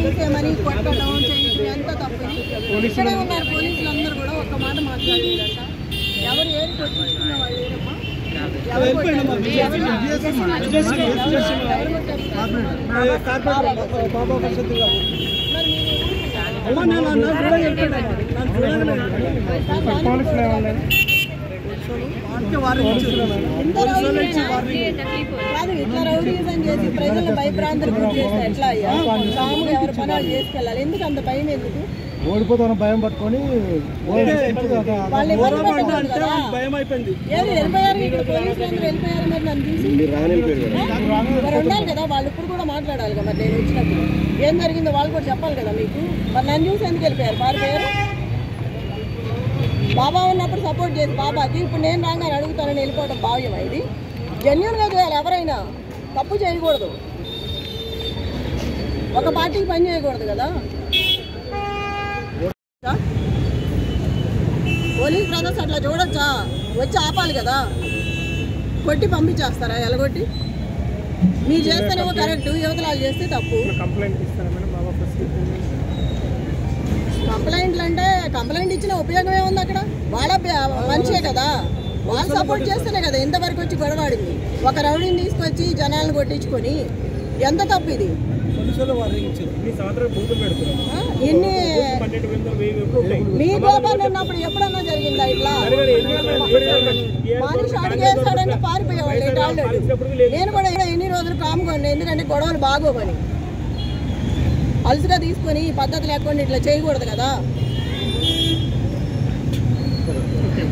తోసేమని కొట్టడం చేయడం ఎంత తప్పు. ఇక్కడే ఉన్నారు పోలీసులు అందరూ కూడా ఒక్క మాట మాట్లాడలేదంట. ఎవరు ఏది కొట్టించుకున్న వాళ్ళు లేరమ్మా. కాదు ఇట్లా రౌడీజం చేసి ప్రజలు భయభ్రాంతులు గురి చేస్తే ఎట్లా అయ్యా? సాములు ఎవరి పనాలు చేసుకెళ్ళాలి. ఎందుకు అంత భయం? ఎందుకు ఓడిపోతాను భయం పట్టుకొని వాళ్ళు వెళ్ళిపోయారు. ఇక్కడ పోలీసులు అందరూ వెళ్ళిపోయారు. మరి నన్ను చూసి మరి ఉండాలి కదా వాళ్ళు. ఇప్పుడు కూడా మాట్లాడాలి కదా. మరి నేను వచ్చినప్పుడు ఏం జరిగిందో వాళ్ళు కూడా చెప్పాలి కదా మీకు. మరి నన్ను చూసి ఎందుకు వెళ్ళిపోయారు? పారిపోయారు. బాబా ఉన్నప్పుడు సపోర్ట్ చేసి బాబాకి ఇప్పుడు నేను రాగానే అడుగుతానని వెళ్ళిపోవడం భావ్యమా? ఇది జెన్యూన్గా చేయాలి. ఎవరైనా తప్పు చేయకూడదు. ఒక పార్టీకి పని చేయకూడదు కదా. పోలీస్ బ్రదర్స్ అట్లా చూడొచ్చా? వచ్చి ఆపాలి కదా. కొట్టి పంపించేస్తారా? ఎలగొట్టి మీరు చేస్తేనేమో కరెక్ట్, యువతలాలు చేస్తే తప్పు. కంప్లైంట్లు అంటే కంప్లైంట్ ఇచ్చిన ఉపయోగం ఏముంది? అక్కడ వాళ్ళ మంచే కదా. వాళ్ళు సపోర్ట్ చేస్తేనే కదా ఇంతవరకు వచ్చి గొడవాడింది. ఒక రౌడీని తీసుకొచ్చి జనాలను కొట్టించుకొని ఎంత తప్పు ఇది. ఎన్ని మీ గోపాలు ఉన్నప్పుడు ఎప్పుడన్నా జరిగిందా ఇట్లా? మనిషి అడిగేస్తాడంటే పారిపోయేవాళ్ళు ఆల్రెడీ. నేను కూడా ఎన్ని రోజులు కాముకోండి, ఎందుకంటే గొడవలు బాగోవని. అలసిగా తీసుకొని పద్ధతి లేకుండా ఇట్లా చేయకూడదు కదా.